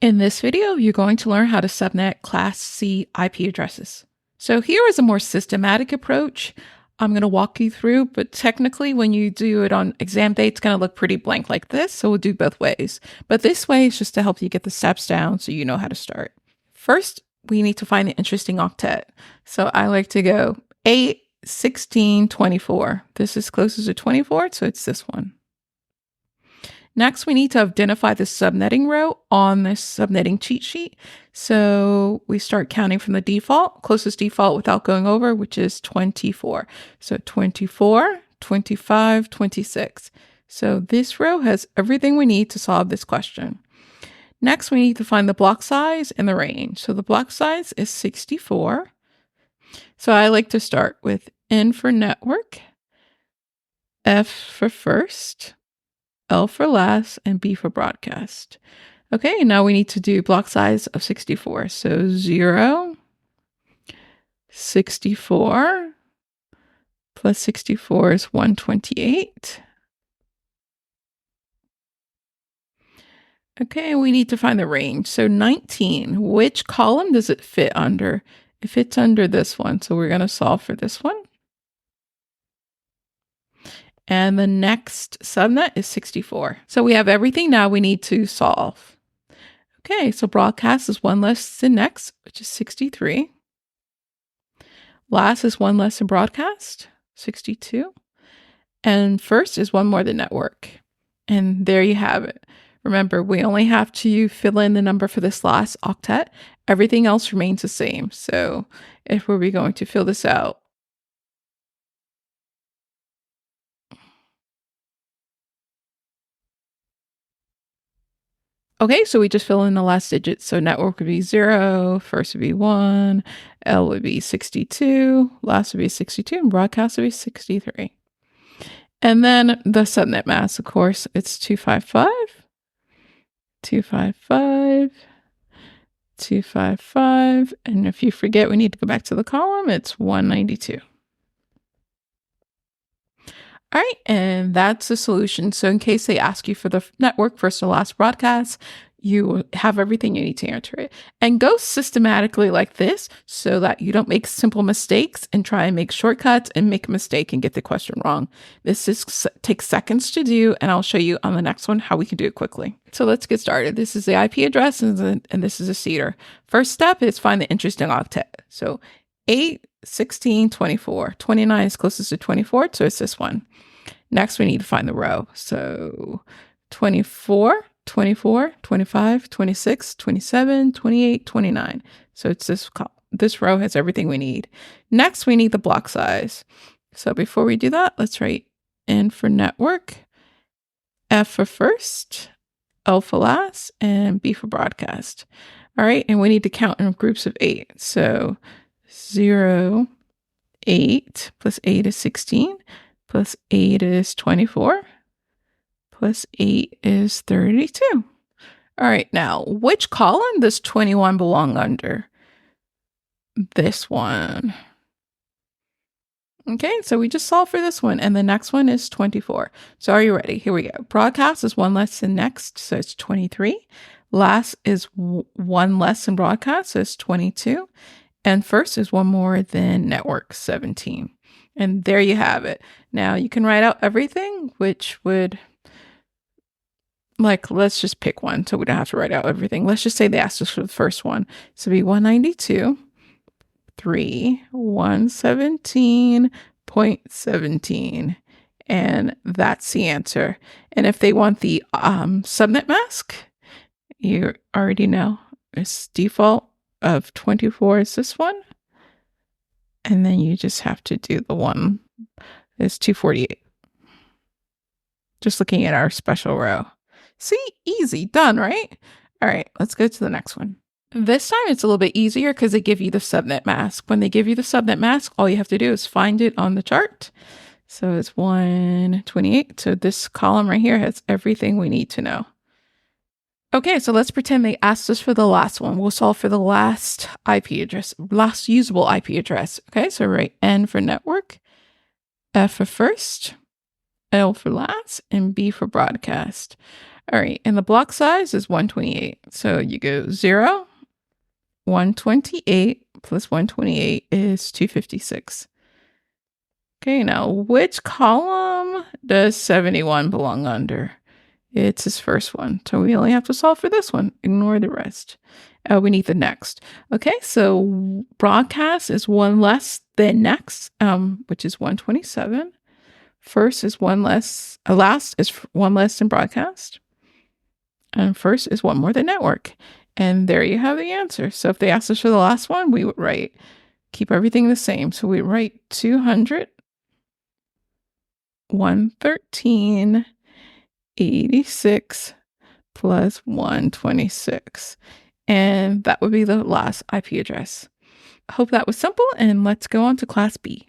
In this video, you're going to learn how to subnet Class C IP addresses. So here is a more systematic approach I'm going to walk you through, but technically when you do it on exam day, it's going to look pretty blank like this, so we'll do both ways. But this way is just to help you get the steps down so you know how to start. First, we need to find the interesting octet. So I like to go 8, 16, 24. This is closest to 24, so it's this one. Next, we need to identify the subnetting row on this subnetting cheat sheet. So we start counting from the default, closest default without going over, which is 24. So 24, 25, 26. So this row has everything we need to solve this question. Next, we need to find the block size and the range. So the block size is 64. So I like to start with N for network, F for first, L for last, and B for broadcast. Okay, now we need to do block size of 64. So 0, 64, plus 64 is 128. Okay, we need to find the range. So 19, which column does it fit under? It fits under this one, so we're going to solve for this one. And the next subnet is 64. So we have everything now we need to solve. Okay, so broadcast is one less than next, which is 63. Last is one less than broadcast, 62. And first is one more than network. And there you have it. Remember, we only have to fill in the number for this last octet. Everything else remains the same. So if we're going to fill this out, okay, so we just fill in the last digit. So network would be 0, first would be 1, L would be 62, last would be 62, and broadcast would be 63. And then the subnet mask, of course, it's 255, 255, 255. And if you forget, we need to go back to the column, it's 192. All right, and that's the solution. So in case they ask you for the network first or last broadcast, you have everything you need to answer it. And go systematically like this so that you don't make simple mistakes and try and make shortcuts and make a mistake and get the question wrong. Takes seconds to do, and I'll show you on the next one how we can do it quickly. So let's get started. This is the IP address and this is a seeder. First step is find the interesting octet. So 8, 16, 24. 29 is closest to 24, so it's this one. Next, we need to find the row. So 24, 24, 25, 26, 27, 28, 29. So it's this row has everything we need. Next, we need the block size. So before we do that, let's write N for network, F for first, L for last, and B for broadcast. All right, and we need to count in groups of 8. So 0, 8, plus 8 is 16, plus 8 is 24, plus 8 is 32. All right, now, which column does 21 belong under? This one. Okay, so we just solved for this one, and the next one is 24. So are you ready? Here we go. Broadcast is one less than next, so it's 23. Last is one less than broadcast, so it's 22. And first is one more than network, 17. And there you have it. Now you can write out everything, which would, let's just pick one so we don't have to write out everything. Let's just say they asked us for the first one. So it'd be 192, 3, 117.17. And that's the answer. And if they want the subnet mask, you already know it's default of 24 is this one. And then you just have to do the one is 248. Just looking at our special row. See, easy, done, right? All right, let's go to the next one. This time it's a little bit easier because they give you the subnet mask. When they give you the subnet mask, all you have to do is find it on the chart. So it's 128. So this column right here has everything we need to know. Okay, so let's pretend they asked us for the last one. We'll solve for the last IP address, last usable IP address. Okay, so write N for network, F for first, L for last, and B for broadcast. All right, and the block size is 128. So you go 0, 128 plus 128 is 256. Okay, now which column does 71 belong under? It's his first one. So we only have to solve for this one. Ignore the rest. We need the next. Okay, so broadcast is one less than next, which is 127. First is one less, last is one less than broadcast. And first is one more than network. And there you have the answer. So if they asked us for the last one, we would write, keep everything the same. So we write 200, 113, 86 plus 126. And that would be the last IP address. I hope that was simple, and let's go on to class B.